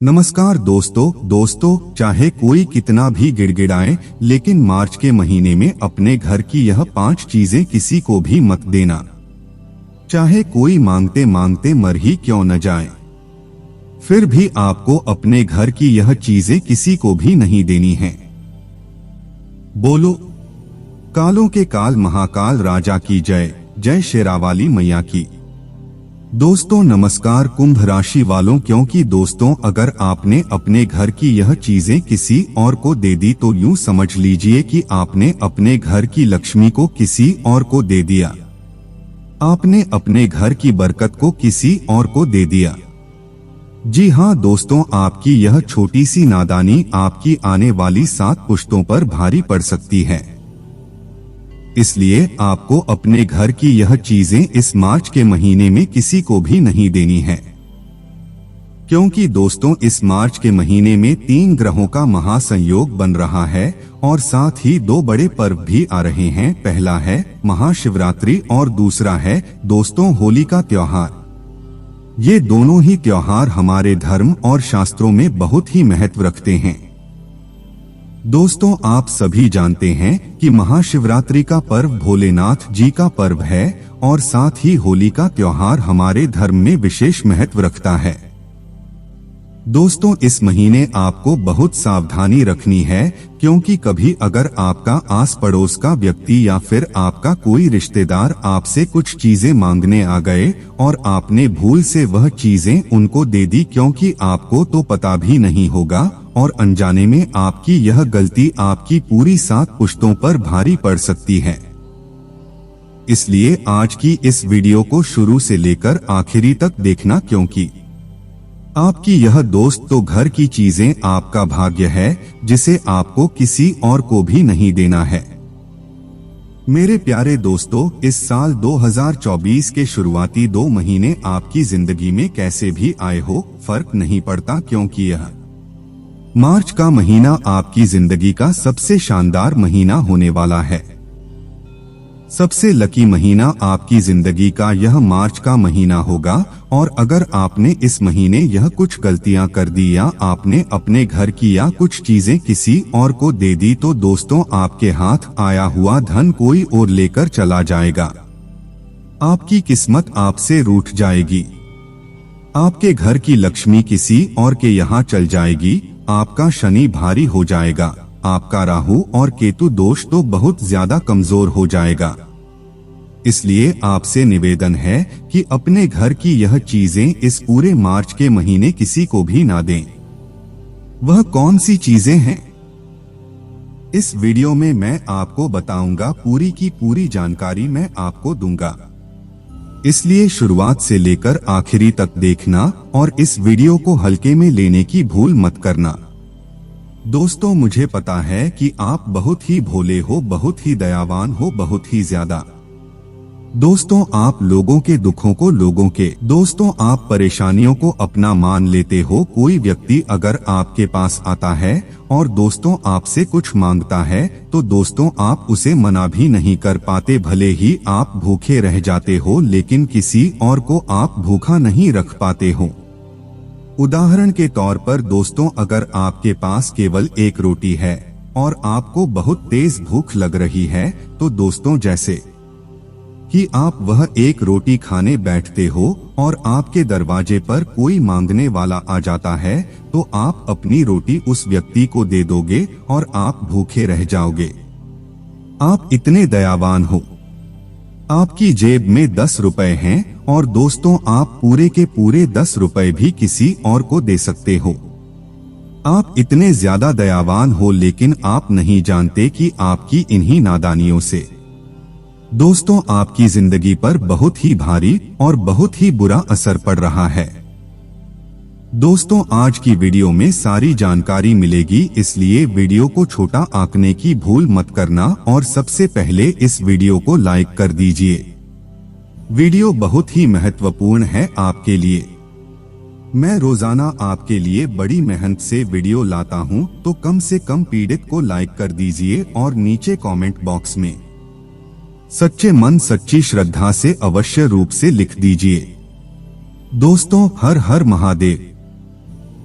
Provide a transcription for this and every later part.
नमस्कार दोस्तों चाहे कोई कितना भी गिड़गिड़ाए लेकिन मार्च के महीने में अपने घर की यह 5 चीजें किसी को भी मत देना। चाहे कोई मांगते मांगते मर ही क्यों न जाए, फिर भी आपको अपने घर की यह चीजें किसी को भी नहीं देनी हैं। बोलो कालों के काल महाकाल राजा की जय, जय शेरावाली मैया की। दोस्तों नमस्कार कुंभ राशि वालों, क्योंकि दोस्तों अगर आपने अपने घर की यह चीजें किसी और को दे दी तो यूं समझ लीजिए कि आपने अपने घर की लक्ष्मी को किसी और को दे दिया। आपने अपने घर की बरकत को किसी और को दे दिया। जी हाँ दोस्तों, आपकी यह छोटी सी नादानी आपकी आने वाली 7 पुश्तों पर भारी पड़ सकती है। इसलिए आपको अपने घर की यह चीजें इस मार्च के महीने में किसी को भी नहीं देनी है, क्योंकि दोस्तों इस मार्च के महीने में 3 ग्रहों का महासंयोग बन रहा है और साथ ही 2 बड़े पर्व भी आ रहे हैं। पहला है महाशिवरात्रि और दूसरा है दोस्तों होली का त्योहार। ये दोनों ही त्योहार हमारे धर्म और शास्त्रों में बहुत ही महत्व रखते हैं। दोस्तों आप सभी जानते हैं कि महाशिवरात्रि का पर्व भोलेनाथ जी का पर्व है और साथ ही होली का त्योहार हमारे धर्म में विशेष महत्व रखता है। दोस्तों इस महीने आपको बहुत सावधानी रखनी है, क्योंकि कभी अगर आपका आस पड़ोस का व्यक्ति या फिर आपका कोई रिश्तेदार आपसे कुछ चीजें मांगने आ गए और आपने भूल से वह चीजें उनको दे दी, क्योंकि आपको तो पता भी नहीं होगा और अनजाने में आपकी यह गलती आपकी पूरी 7 पुश्तों पर भारी पड़ सकती है। इसलिए आज की इस वीडियो को शुरू से लेकर आखिरी तक देखना, क्योंकि आपकी यह दोस्त तो घर की चीजें आपका भाग्य है जिसे आपको किसी और को भी नहीं देना है। मेरे प्यारे दोस्तों, इस साल 2024 के शुरुआती 2 महीने आपकी जिंदगी में कैसे भी आए हो फर्क नहीं पड़ता, क्योंकि यह मार्च का महीना आपकी जिंदगी का सबसे शानदार महीना होने वाला है। सबसे लकी महीना आपकी जिंदगी का यह मार्च का महीना होगा। और अगर आपने इस महीने यह कुछ गलतियां कर दी या आपने अपने घर की या कुछ चीजें किसी और को दे दी तो दोस्तों आपके हाथ आया हुआ धन कोई और लेकर चला जाएगा। आपकी किस्मत आपसे रूठ जाएगी। आपके घर की लक्ष्मी किसी और के यहाँ चल जाएगी। आपका शनि भारी हो जाएगा। आपका राहु और केतु दोष तो बहुत ज्यादा कमजोर हो जाएगा। इसलिए आपसे निवेदन है कि अपने घर की यह चीजें इस पूरे मार्च के महीने किसी को भी ना दें। वह कौन सी चीजें हैं, इस वीडियो में मैं आपको बताऊंगा। पूरी की पूरी जानकारी मैं आपको दूंगा, इसलिए शुरुआत से लेकर आखिरी तक देखना और इस वीडियो को हल्के में लेने की भूल मत करना। दोस्तों मुझे पता है कि आप बहुत ही भोले हो, बहुत ही दयावान हो, बहुत ही ज्यादा। दोस्तों आप लोगों के दुखों को दोस्तों आप परेशानियों को अपना मान लेते हो। कोई व्यक्ति अगर आपके पास आता है और दोस्तों आपसे कुछ मांगता है तो दोस्तों आप उसे मना भी नहीं कर पाते। भले ही आप भूखे रह जाते हो लेकिन किसी और को आप भूखा नहीं रख पाते हो। उदाहरण के तौर पर दोस्तों अगर आपके पास केवल 1 रोटी है और आपको बहुत तेज भूख लग रही है तो दोस्तों जैसे कि आप वह 1 रोटी खाने बैठते हो और आपके दरवाजे पर कोई मांगने वाला आ जाता है तो आप अपनी रोटी उस व्यक्ति को दे दोगे और आप भूखे रह जाओगे। आप इतने दयावान हो। आपकी जेब में 10 रुपए हैं और दोस्तों आप पूरे के पूरे 10 रुपए भी किसी और को दे सकते हो। आप इतने ज्यादा दयावान हो लेकिन आप नहीं जानते कि आपकी इन्हीं नादानियों से दोस्तों आपकी जिंदगी पर बहुत ही भारी और बहुत ही बुरा असर पड़ रहा है। दोस्तों आज की वीडियो में सारी जानकारी मिलेगी, इसलिए वीडियो को छोटा आंकने की भूल मत करना और सबसे पहले इस वीडियो को लाइक कर दीजिए। वीडियो बहुत ही महत्वपूर्ण है आपके लिए। मैं रोजाना आपके लिए बड़ी मेहनत से वीडियो लाता हूं, तो कम से कम पीड़ित को लाइक कर दीजिए और नीचे कमेंट बॉक्स में सच्चे मन सच्ची श्रद्धा से अवश्य रूप से लिख दीजिए। दोस्तों हर हर महादेव।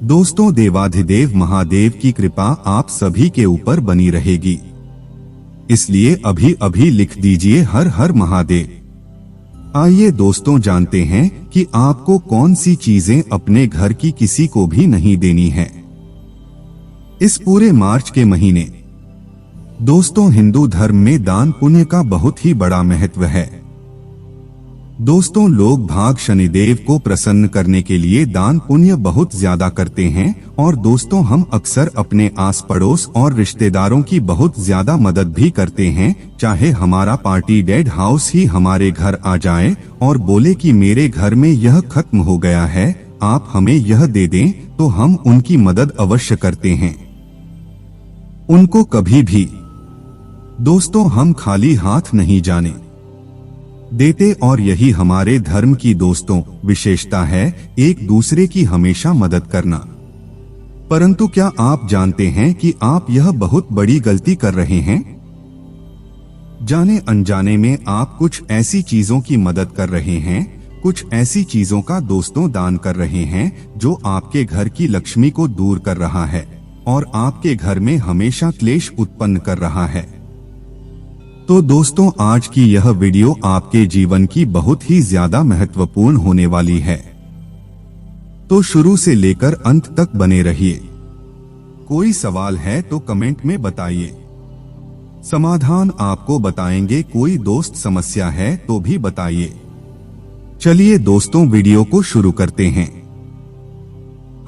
दोस्तों, देवाधिदेव महादेव की कृपा आप सभी के ऊपर बनी रहेगी, इसलिए अभी अभी लिख दीजिए हर हर महादेव। आइए दोस्तों, जानते हैं कि आपको कौन सी चीजें अपने घर की किसी को भी नहीं देनी है इस पूरे मार्च के महीने। दोस्तों, हिंदू धर्म में दान पुण्य का बहुत ही बड़ा महत्व है। दोस्तों, लोग भाग शनिदेव को प्रसन्न करने के लिए दान पुण्य बहुत ज्यादा करते हैं और दोस्तों, हम अक्सर अपने आस पड़ोस और रिश्तेदारों की बहुत ज्यादा मदद भी करते हैं। चाहे हमारा पार्टी डेड हाउस ही हमारे घर आ जाए और बोले कि मेरे घर में यह खत्म हो गया है, आप हमें यह दे दें, तो हम उनकी मदद अवश्य करते हैं। उनको कभी भी दोस्तों हम खाली हाथ नहीं जाने देते और यही हमारे धर्म की दोस्तों विशेषता है, एक दूसरे की हमेशा मदद करना। परंतु क्या आप जानते हैं कि आप यह बहुत बड़ी गलती कर रहे हैं? जाने अनजाने में आप कुछ ऐसी चीजों की मदद कर रहे हैं, कुछ ऐसी चीजों का दोस्तों दान कर रहे हैं जो आपके घर की लक्ष्मी को दूर कर रहा है और आपके घर में हमेशा क्लेश उत्पन्न कर रहा है। तो दोस्तों, आज की यह वीडियो आपके जीवन की बहुत ही ज्यादा महत्वपूर्ण होने वाली है, तो शुरू से लेकर अंत तक बने रहिए। कोई सवाल है तो कमेंट में बताइए, समाधान आपको बताएंगे। कोई दोस्त समस्या है तो भी बताइए। चलिए दोस्तों, वीडियो को शुरू करते हैं।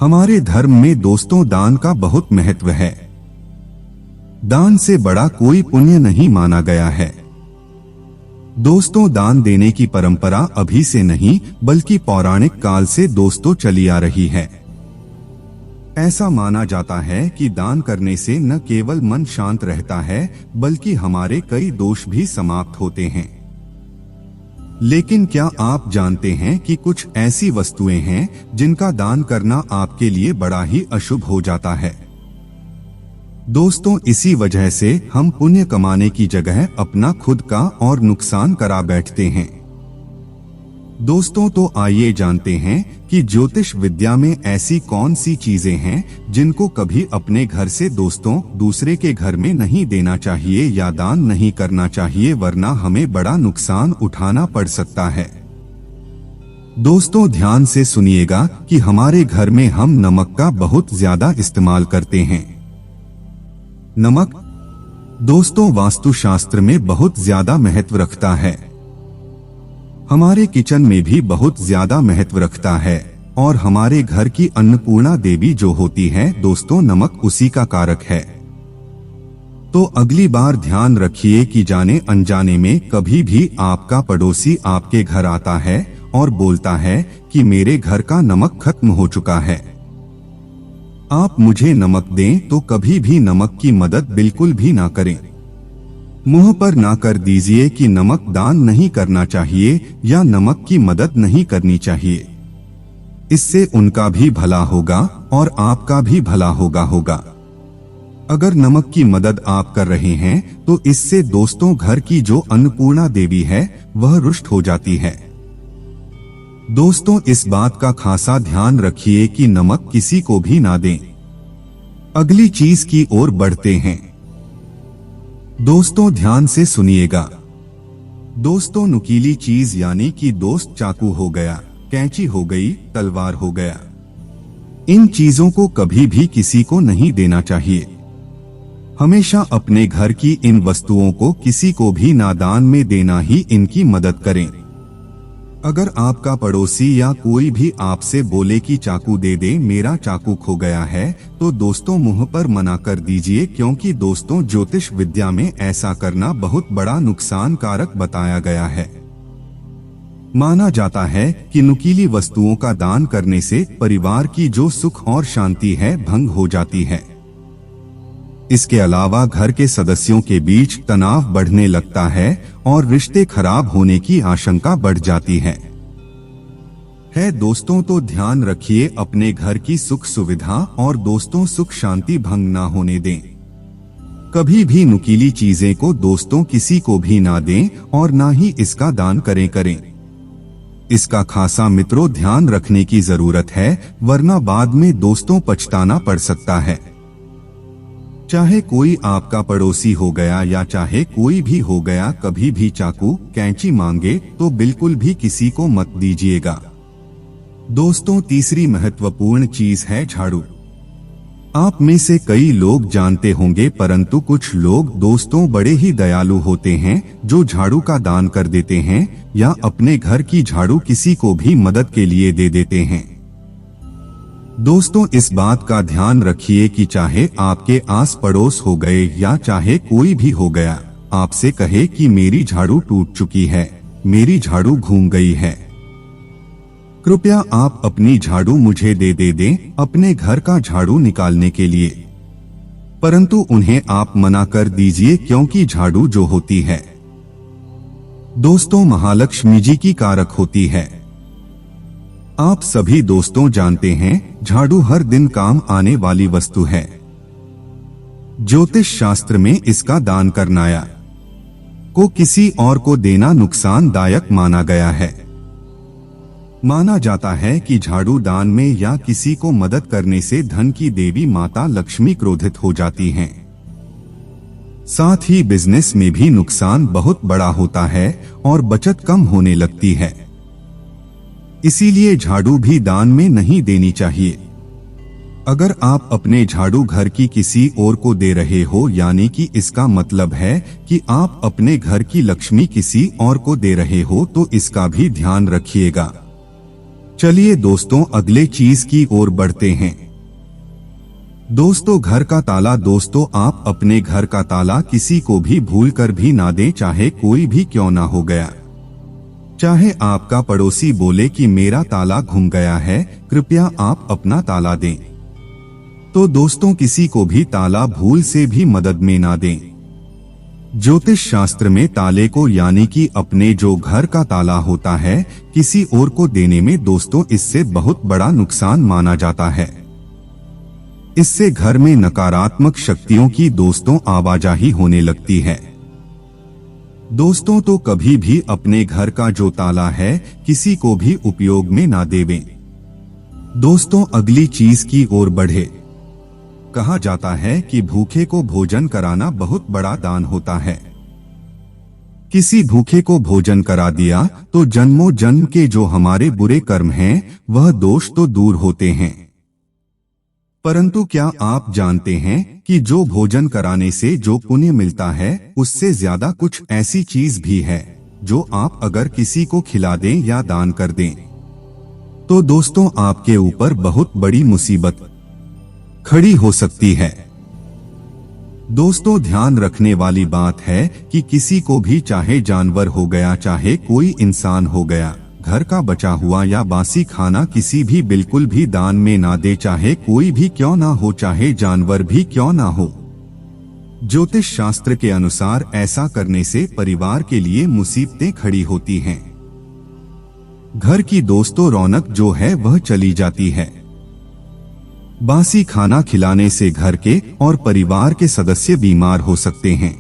हमारे धर्म में दोस्तों दान का बहुत महत्व है। दान से बड़ा कोई पुण्य नहीं माना गया है। दोस्तों, दान देने की परंपरा अभी से नहीं बल्कि पौराणिक काल से दोस्तों चली आ रही है। ऐसा माना जाता है कि दान करने से न केवल मन शांत रहता है बल्कि हमारे कई दोष भी समाप्त होते हैं। लेकिन क्या आप जानते हैं कि कुछ ऐसी वस्तुएं हैं जिनका दान करना आपके लिए बड़ा ही अशुभ हो जाता है। दोस्तों, इसी वजह से हम पुण्य कमाने की जगह अपना खुद का और नुकसान करा बैठते हैं। दोस्तों, तो आइए जानते हैं कि ज्योतिष विद्या में ऐसी कौन सी चीजें हैं जिनको कभी अपने घर से दोस्तों दूसरे के घर में नहीं देना चाहिए या दान नहीं करना चाहिए, वरना हमें बड़ा नुकसान उठाना पड़ सकता है। दोस्तों, ध्यान से सुनिएगा कि हमारे घर में हम नमक का बहुत ज्यादा इस्तेमाल करते हैं। नमक दोस्तों वास्तुशास्त्र में बहुत ज्यादा महत्व रखता है। हमारे किचन में भी बहुत ज्यादा महत्व रखता है और हमारे घर की अन्नपूर्णा देवी जो होती है दोस्तों, नमक उसी का कारक है। तो अगली बार ध्यान रखिए कि जाने अनजाने में कभी भी आपका पड़ोसी आपके घर आता है और बोलता है कि मेरे घर का नमक खत्म हो चुका है, आप मुझे नमक दें, तो कभी भी नमक की मदद बिल्कुल भी ना करें। मुंह पर ना कर दीजिए कि नमक दान नहीं करना चाहिए या नमक की मदद नहीं करनी चाहिए। इससे उनका भी भला होगा और आपका भी भला होगा। अगर नमक की मदद आप कर रहे हैं तो इससे दोस्तों घर की जो अन्नपूर्णा देवी है वह रुष्ट हो जाती है। दोस्तों, इस बात का खासा ध्यान रखिए कि नमक किसी को भी ना दें। अगली चीज की ओर बढ़ते हैं। दोस्तों, ध्यान से सुनिएगा। दोस्तों, नुकीली चीज यानी कि दोस्त चाकू हो गया, कैंची हो गई, तलवार हो गया, इन चीजों को कभी भी किसी को नहीं देना चाहिए। हमेशा अपने घर की इन वस्तुओं को किसी को भी नादान में देना ही इनकी मदद करें। अगर आपका पड़ोसी या कोई भी आपसे बोले कि चाकू दे दे, मेरा चाकू खो गया है, तो दोस्तों मुंह पर मना कर दीजिए, क्योंकि दोस्तों ज्योतिष विद्या में ऐसा करना बहुत बड़ा नुकसान कारक बताया गया है। माना जाता है कि नुकीली वस्तुओं का दान करने से परिवार की जो सुख और शांति है भंग हो जाती है। इसके अलावा घर के सदस्यों के बीच तनाव बढ़ने लगता है और रिश्ते खराब होने की आशंका बढ़ जाती है। दोस्तों, तो ध्यान रखिए अपने घर की सुख सुविधा और दोस्तों सुख शांति भंग ना होने दें। कभी भी नुकीली चीजें को दोस्तों किसी को भी ना दें और ना ही इसका दान करें। इसका खासा मित्रों ध्यान रखने की जरूरत है, वरना बाद में दोस्तों पछताना पड़ सकता है। चाहे कोई आपका पड़ोसी हो गया या चाहे कोई भी हो गया, कभी भी चाकू कैंची मांगे तो बिल्कुल भी किसी को मत दीजिएगा। दोस्तों, तीसरी महत्वपूर्ण चीज है झाड़ू। आप में से कई लोग जानते होंगे, परंतु कुछ लोग दोस्तों बड़े ही दयालु होते हैं जो झाड़ू का दान कर देते हैं या अपने घर की झाड़ू किसी को भी मदद के लिए दे देते हैं। दोस्तों, इस बात का ध्यान रखिए कि चाहे आपके आस पड़ोस हो गए या चाहे कोई भी हो गया, आपसे कहे कि मेरी झाड़ू टूट चुकी है, मेरी झाड़ू घूम गई है, कृपया आप अपनी झाड़ू मुझे दे दें अपने घर का झाड़ू निकालने के लिए। परंतु उन्हें आप मना कर दीजिए, क्योंकि झाड़ू जो होती है दोस्तों महालक्ष्मी जी की कारक होती है। आप सभी दोस्तों जानते हैं, झाड़ू हर दिन काम आने वाली वस्तु है। ज्योतिष शास्त्र में इसका दान करना या को किसी और को देना नुकसानदायक माना गया है। माना जाता है कि झाड़ू दान में या किसी को मदद करने से धन की देवी माता लक्ष्मी क्रोधित हो जाती हैं। साथ ही बिजनेस में भी नुकसान बहुत बड़ा होता है और बचत कम होने लगती है। इसीलिए झाड़ू भी दान में नहीं देनी चाहिए। अगर आप अपने झाड़ू घर की किसी और को दे रहे हो, यानी कि इसका मतलब है कि आप अपने घर की लक्ष्मी किसी और को दे रहे हो, तो इसका भी ध्यान रखिएगा। चलिए दोस्तों, अगले चीज की ओर बढ़ते हैं। दोस्तों, घर का ताला। दोस्तों, आप अपने घर का ताला किसी को भी भूलकर भी ना दें, चाहे कोई भी क्यों ना हो गया। चाहे आपका पड़ोसी बोले कि मेरा ताला घुम गया है, कृपया आप अपना ताला दें। तो दोस्तों, किसी को भी ताला भूल से भी मदद में ना दें। ज्योतिष शास्त्र में ताले को, यानी कि अपने जो घर का ताला होता है, किसी और को देने में दोस्तों इससे बहुत बड़ा नुकसान माना जाता है। इससे घर में नकारात्मक शक्तियों की दोस्तों आवाजाही होने लगती है। दोस्तों, तो कभी भी अपने घर का जो ताला है किसी को भी उपयोग में ना देवें। दोस्तों, अगली चीज की ओर बढ़े। कहा जाता है कि भूखे को भोजन कराना बहुत बड़ा दान होता है। किसी भूखे को भोजन करा दिया तो जन्मों जन्म के जो हमारे बुरे कर्म हैं, वह दोष तो दूर होते हैं। परंतु क्या आप जानते हैं कि जो भोजन कराने से जो पुण्य मिलता है, उससे ज्यादा कुछ ऐसी चीज भी है जो आप अगर किसी को खिला दें या दान कर दें, तो दोस्तों आपके ऊपर बहुत बड़ी मुसीबत खड़ी हो सकती है। दोस्तों, ध्यान रखने वाली बात है कि किसी को भी, चाहे जानवर हो गया चाहे कोई इंसान हो गया, घर का बचा हुआ या बासी खाना किसी भी बिल्कुल भी दान में ना दे, चाहे कोई भी क्यों ना हो, चाहे जानवर भी क्यों ना हो। ज्योतिष शास्त्र के अनुसार ऐसा करने से परिवार के लिए मुसीबतें खड़ी होती हैं। घर की दोस्तों रौनक जो है वह चली जाती है। बासी खाना खिलाने से घर के और परिवार के सदस्य बीमार हो सकते हैं।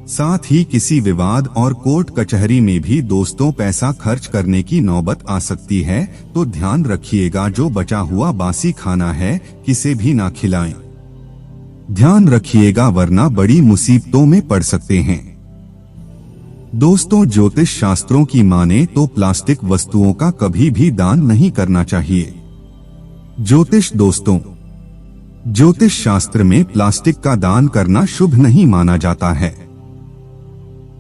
साथ ही किसी विवाद और कोर्ट कचहरी में भी दोस्तों पैसा खर्च करने की नौबत आ सकती है। तो ध्यान रखिएगा, जो बचा हुआ बासी खाना है किसे भी ना खिलाएं। ध्यान रखिएगा, वरना बड़ी मुसीबतों में पड़ सकते हैं। दोस्तों, ज्योतिष शास्त्रों की माने तो प्लास्टिक वस्तुओं का कभी भी दान नहीं करना चाहिए। ज्योतिष शास्त्र में प्लास्टिक का दान करना शुभ नहीं माना जाता है।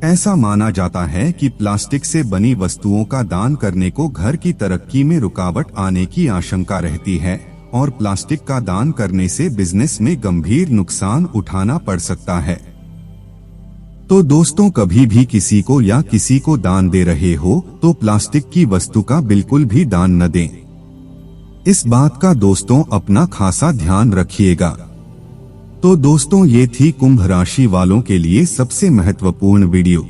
ऐसा माना जाता है कि प्लास्टिक से बनी वस्तुओं का दान करने को घर की तरक्की में रुकावट आने की आशंका रहती है और प्लास्टिक का दान करने से बिजनेस में गंभीर नुकसान उठाना पड़ सकता है। तो दोस्तों, कभी भी किसी को या किसी को दान दे रहे हो तो प्लास्टिक की वस्तु का बिल्कुल भी दान न दें। इस बात का दोस्तों अपना खासा ध्यान रखिएगा। तो दोस्तों, ये थी कुंभ राशि वालों के लिए सबसे महत्वपूर्ण वीडियो।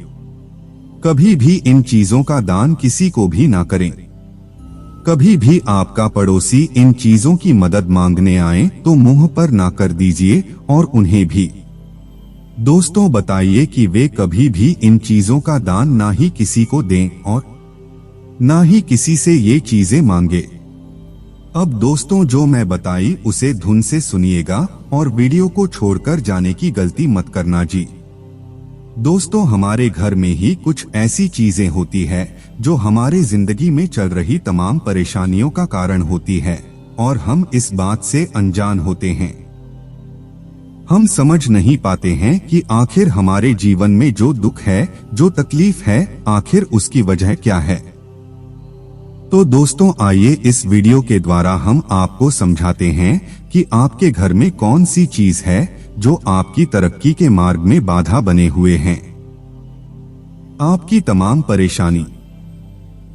कभी भी इन चीजों का दान किसी को भी ना करें। कभी भी आपका पड़ोसी इन चीजों की मदद मांगने आए तो मुंह पर ना कर दीजिए और उन्हें भी दोस्तों बताइए कि वे कभी भी इन चीजों का दान ना ही किसी को दें और ना ही किसी से ये चीजें मांगे। अब दोस्तों, जो मैं बताई उसे धुन से सुनिएगा और वीडियो को छोड़कर जाने की गलती मत करना जी। दोस्तों, हमारे घर में ही कुछ ऐसी चीजें होती है जो हमारे जिंदगी में चल रही तमाम परेशानियों का कारण होती है और हम इस बात से अनजान होते हैं। हम समझ नहीं पाते हैं कि आखिर हमारे जीवन में जो दुख है, जो तकलीफ है, आखिर उसकी वजह क्या है। तो दोस्तों, आइए इस वीडियो के द्वारा हम आपको समझाते हैं कि आपके घर में कौन सी चीज है जो आपकी तरक्की के मार्ग में बाधा बने हुए हैं। आपकी तमाम परेशानी,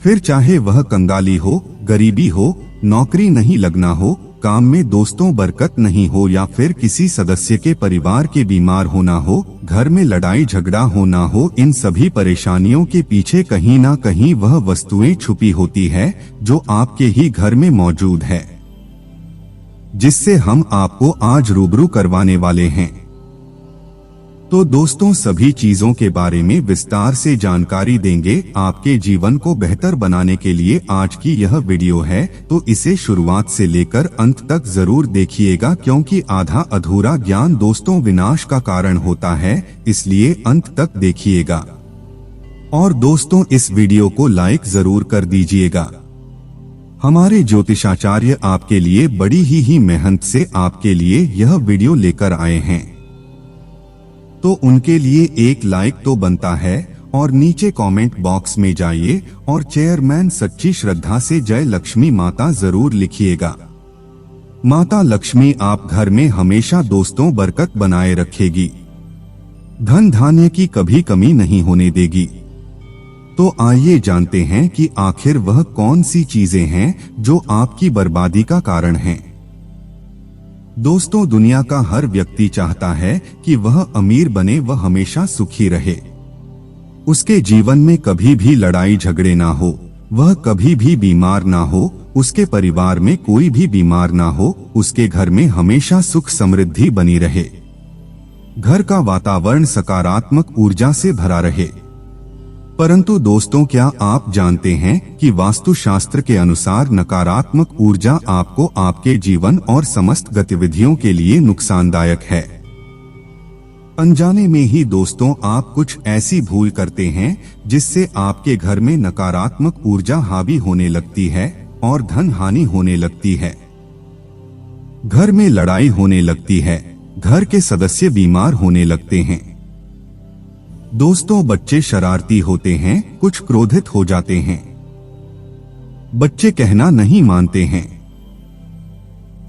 फिर चाहे वह कंगाली हो, गरीबी हो, नौकरी नहीं लगना हो, काम में दोस्तों बरकत नहीं हो या फिर किसी सदस्य के परिवार के बीमार होना हो, घर में लड़ाई झगड़ा होना हो, इन सभी परेशानियों के पीछे कहीं ना कहीं वह वस्तुएं छुपी होती है जो आपके ही घर में मौजूद है, जिससे हम आपको आज रूबरू करवाने वाले हैं। तो दोस्तों, सभी चीजों के बारे में विस्तार से जानकारी देंगे। आपके जीवन को बेहतर बनाने के लिए आज की यह वीडियो है, तो इसे शुरुआत से लेकर अंत तक जरूर देखिएगा, क्योंकि आधा अधूरा ज्ञान दोस्तों विनाश का कारण होता है, इसलिए अंत तक देखिएगा। और दोस्तों, इस वीडियो को लाइक जरूर कर दीजिएगा। हमारे ज्योतिषाचार्य आपके लिए बड़ी ही मेहनत से आपके लिए यह वीडियो लेकर आए हैं, तो उनके लिए एक लाइक तो बनता है। और नीचे कमेंट बॉक्स में जाइए और चेयरमैन सच्ची श्रद्धा से जय लक्ष्मी माता जरूर लिखिएगा। माता लक्ष्मी आप घर में हमेशा दोस्तों बरकत बनाए रखेगी, धन धान्य की कभी कमी नहीं होने देगी। तो आइए जानते हैं कि आखिर वह कौन सी चीजें हैं जो आपकी बर्बादी का कारण हैं। दोस्तों, दुनिया का हर व्यक्ति चाहता है कि वह अमीर बने, वह हमेशा सुखी रहे, उसके जीवन में कभी भी लड़ाई झगड़े ना हो, वह कभी भी बीमार ना हो, उसके परिवार में कोई भी बीमार ना हो, उसके घर में हमेशा सुख समृद्धि बनी रहे, घर का वातावरण सकारात्मक ऊर्जा से भरा रहे। परंतु दोस्तों, क्या आप जानते हैं कि वास्तुशास्त्र के अनुसार नकारात्मक ऊर्जा आपको आपके जीवन और समस्त गतिविधियों के लिए नुकसानदायक है। अनजाने में ही दोस्तों आप कुछ ऐसी भूल करते हैं जिससे आपके घर में नकारात्मक ऊर्जा हावी होने लगती है और धन हानि होने लगती है, घर में लड़ाई होने लगती है, घर के सदस्य बीमार होने लगते हैं। दोस्तों, बच्चे शरारती होते हैं, कुछ क्रोधित हो जाते हैं, बच्चे कहना नहीं मानते हैं,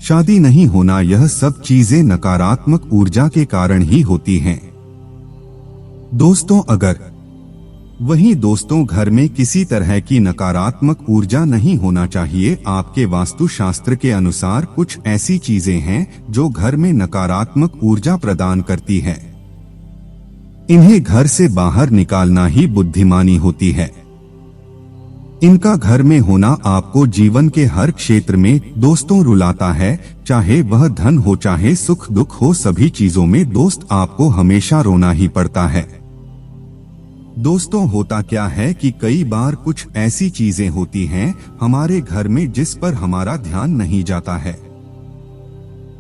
शादी नहीं होना, यह सब चीजें नकारात्मक ऊर्जा के कारण ही होती हैं। दोस्तों, अगर वहीं दोस्तों घर में किसी तरह की नकारात्मक ऊर्जा नहीं होना चाहिए। आपके वास्तुशास्त्र के अनुसार कुछ ऐसी चीजें हैं जो घर में नकारात्मक ऊर्जा प्रदान करती है, इन्हें घर से बाहर निकालना ही बुद्धिमानी होती है। इनका घर में होना आपको जीवन के हर क्षेत्र में दोस्तों रुलाता है, चाहे वह धन हो, चाहे सुख दुख हो, सभी चीजों में दोस्त आपको हमेशा रोना ही पड़ता है। दोस्तों, होता क्या है कि कई बार कुछ ऐसी चीजें होती हैं हमारे घर में जिस पर हमारा ध्यान नहीं जाता है।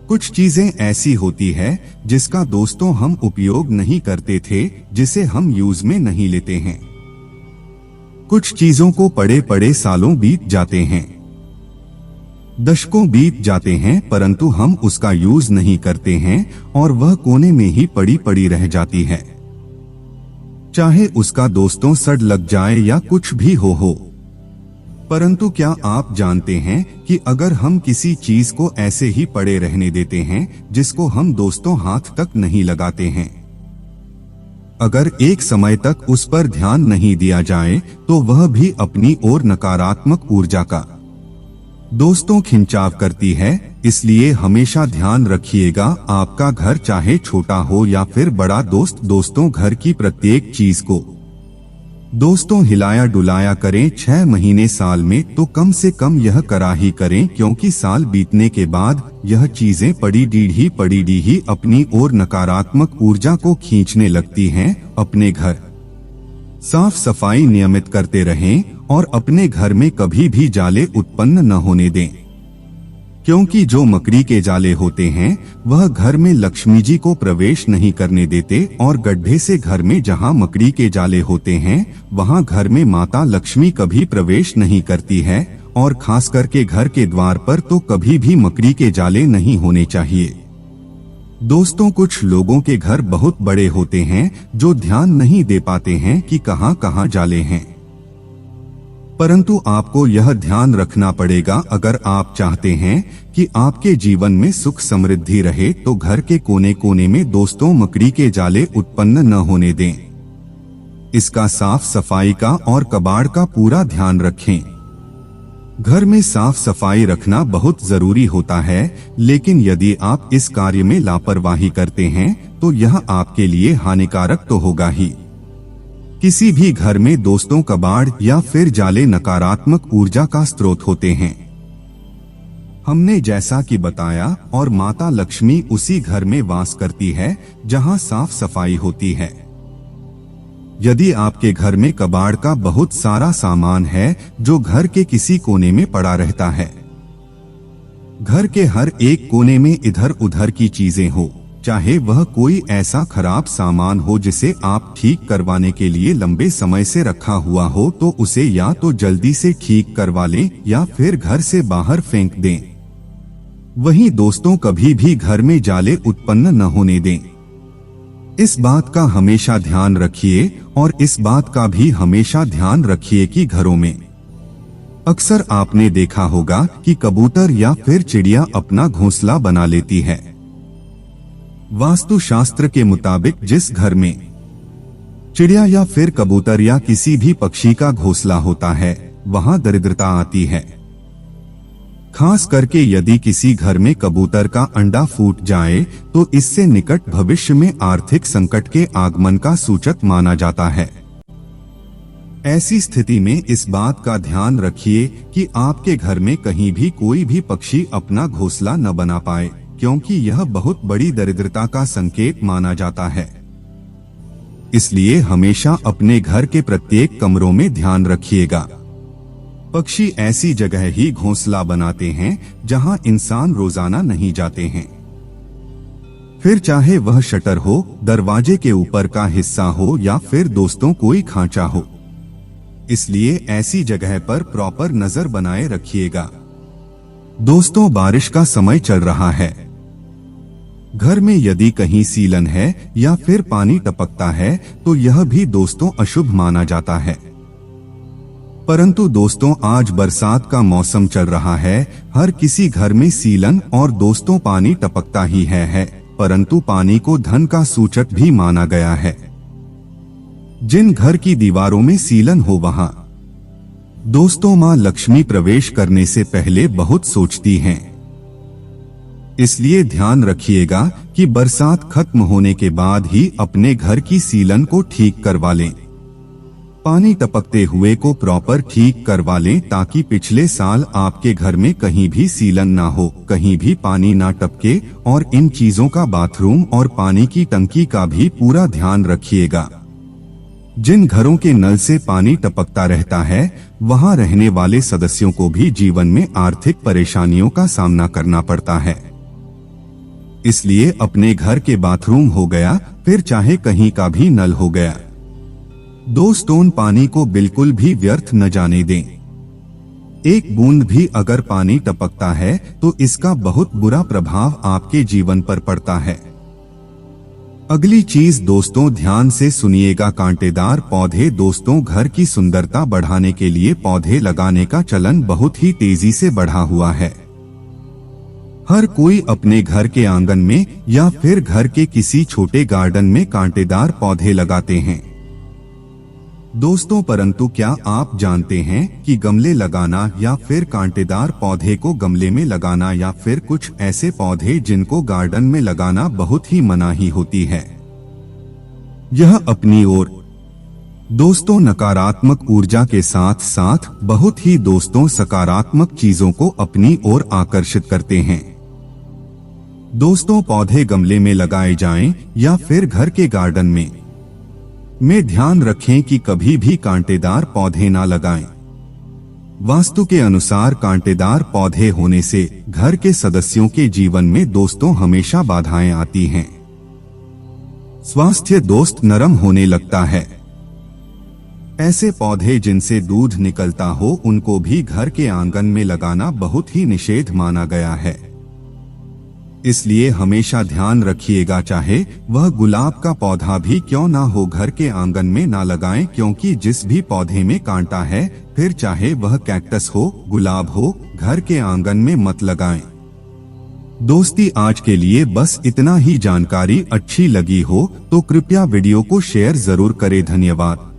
कुछ चीजें ऐसी होती है जिसका दोस्तों हम उपयोग नहीं करते थे, जिसे हम यूज में नहीं लेते हैं। कुछ चीजों को पड़े पड़े सालों बीत जाते हैं, दशकों बीत जाते हैं, परंतु हम उसका यूज नहीं करते हैं और वह कोने में ही पड़ी पड़ी रह जाती है, चाहे उसका दोस्तों सड़ लग जाए या कुछ भी हो। परंतु क्या आप जानते हैं कि अगर हम किसी चीज को ऐसे ही पड़े रहने देते हैं जिसको हम दोस्तों हाथ तक नहीं लगाते हैं, अगर एक समय तक उस पर ध्यान नहीं दिया जाए तो वह भी अपनी ओर नकारात्मक ऊर्जा का दोस्तों खिंचाव करती है। इसलिए हमेशा ध्यान रखिएगा, आपका घर चाहे छोटा हो या फिर बड़ा, दोस्तों घर की प्रत्येक चीज को दोस्तों हिलाया डुलाया करें। 6 महीने साल में तो कम से कम यह करा ही करें, क्योंकि साल बीतने के बाद यह चीजें पड़ी डी अपनी ओर नकारात्मक ऊर्जा को खींचने लगती हैं। अपने घर साफ सफाई नियमित करते रहें और अपने घर में कभी भी जाले उत्पन्न न होने दें, क्योंकि जो मकड़ी के जाले होते हैं वह घर में लक्ष्मी जी को प्रवेश नहीं करने देते, और गड्ढे से घर में जहां मकड़ी के जाले होते हैं वहां घर में माता लक्ष्मी कभी प्रवेश नहीं करती है, और खास करके घर के द्वार पर तो कभी भी मकड़ी के जाले नहीं होने चाहिए। दोस्तों, कुछ लोगों के घर बहुत बड़े होते हैं जो ध्यान नहीं दे पाते हैं कि कहां कहां जाले हैं, परंतु आपको यह ध्यान रखना पड़ेगा, अगर आप चाहते हैं कि आपके जीवन में सुख समृद्धि रहे तो घर के कोने कोने में दोस्तों मकड़ी के जाले उत्पन्न न होने दें। इसका साफ सफाई का और कबाड़ का पूरा ध्यान रखें। घर में साफ सफाई रखना बहुत जरूरी होता है, लेकिन यदि आप इस कार्य में लापरवाही करते हैं तो यह आपके लिए हानिकारक तो होगा ही। किसी भी घर में दोस्तों कबाड़ या फिर जाले नकारात्मक ऊर्जा का स्रोत होते हैं। हमने जैसा कि बताया, और माता लक्ष्मी उसी घर में वास करती है जहां साफ सफाई होती है। यदि आपके घर में कबाड़ का बहुत सारा सामान है जो घर के किसी कोने में पड़ा रहता है, घर के हर एक कोने में इधर उधर की चीजें हो, चाहे वह कोई ऐसा खराब सामान हो जिसे आप ठीक करवाने के लिए लंबे समय से रखा हुआ हो, तो उसे या तो जल्दी से ठीक करवा लें या फिर घर से बाहर फेंक दें। वहीं दोस्तों, कभी भी घर में जाले उत्पन्न न होने दें। इस बात का हमेशा ध्यान रखिए, और इस बात का भी हमेशा ध्यान रखिए कि घरों में अक्सर आपने देखा होगा कि कबूतर या फिर चिड़िया अपना घोंसला बना लेती है। वास्तुशास्त्र के मुताबिक जिस घर में चिड़िया या फिर कबूतर या किसी भी पक्षी का घोंसला होता है वहां दरिद्रता आती है। खास करके यदि किसी घर में कबूतर का अंडा फूट जाए तो इससे निकट भविष्य में आर्थिक संकट के आगमन का सूचक माना जाता है। ऐसी स्थिति में इस बात का ध्यान रखिए कि आपके घर में कहीं भी कोई भी पक्षी अपना घोंसला न बना पाए, क्योंकि यह बहुत बड़ी दरिद्रता का संकेत माना जाता है। इसलिए हमेशा अपने घर के प्रत्येक कमरों में ध्यान रखिएगा। पक्षी ऐसी जगह ही घोंसला बनाते हैं जहां इंसान रोजाना नहीं जाते हैं, फिर चाहे वह शटर हो, दरवाजे के ऊपर का हिस्सा हो या फिर दोस्तों कोई खांचा हो। इसलिए ऐसी जगह पर प्रॉपर नजर बनाए रखिएगा। दोस्तों, बारिश का समय चल रहा है। घर में यदि कहीं सीलन है या फिर पानी टपकता है तो यह भी दोस्तों अशुभ माना जाता है। परंतु दोस्तों, आज बरसात का मौसम चल रहा है, हर किसी घर में सीलन और दोस्तों पानी टपकता ही है, परंतु पानी को धन का सूचक भी माना गया है। जिन घर की दीवारों में सीलन हो वहां दोस्तों मां लक्ष्मी प्रवेश करने से पहले बहुत सोचती हैं। इसलिए ध्यान रखिएगा कि बरसात खत्म होने के बाद ही अपने घर की सीलन को ठीक करवा लें। पानी टपकते हुए को प्रॉपर ठीक करवा लें ताकि पिछले साल आपके घर में कहीं भी सीलन ना हो, कहीं भी पानी ना टपके, और इन चीजों का बाथरूम और पानी की टंकी का भी पूरा ध्यान रखिएगा। जिन घरों के नल से पानी टपकता रहता है वहां रहने वाले सदस्यों को भी जीवन में आर्थिक परेशानियों का सामना करना पड़ता है। इसलिए अपने घर के बाथरूम हो गया, फिर चाहे कहीं का भी नल हो गया, दोस्तों पानी को बिल्कुल भी व्यर्थ न जाने दें। एक बूंद भी अगर पानी टपकता है तो इसका बहुत बुरा प्रभाव आपके जीवन पर पड़ता है। अगली चीज दोस्तों ध्यान से सुनिएगा, कांटेदार पौधे। दोस्तों, घर की सुंदरता बढ़ाने के लिए पौधे लगाने का चलन बहुत ही तेजी से बढ़ा हुआ है। हर कोई अपने घर के आंगन में या फिर घर के किसी छोटे गार्डन में कांटेदार पौधे लगाते हैं। दोस्तों, परंतु क्या आप जानते हैं कि गमले लगाना या फिर कांटेदार पौधे को गमले में लगाना या फिर कुछ ऐसे पौधे जिनको गार्डन में लगाना बहुत ही मनाही होती है। यह अपनी ओर दोस्तों नकारात्मक ऊर्जा के साथ साथ बहुत ही दोस्तों सकारात्मक चीजों को अपनी ओर आकर्षित करते हैं। दोस्तों, पौधे गमले में लगाए जाएं या फिर घर के गार्डन में ध्यान रखें कि कभी भी कांटेदार पौधे ना लगाएं। वास्तु के अनुसार कांटेदार पौधे होने से घर के सदस्यों के जीवन में दोस्तों हमेशा बाधाएं आती हैं। स्वास्थ्य दोस्त नरम होने लगता है। ऐसे पौधे जिनसे दूध निकलता हो उनको भी घर के आंगन में लगाना बहुत ही निषेध माना गया है। इसलिए हमेशा ध्यान रखिएगा, चाहे वह गुलाब का पौधा भी क्यों ना हो घर के आंगन में ना लगाएं, क्योंकि जिस भी पौधे में कांटा है, फिर चाहे वह कैक्टस हो, गुलाब हो, घर के आंगन में मत लगाएं। दोस्ती आज के लिए बस इतना ही। जानकारी अच्छी लगी हो तो कृपया वीडियो को शेयर जरूर करें। धन्यवाद।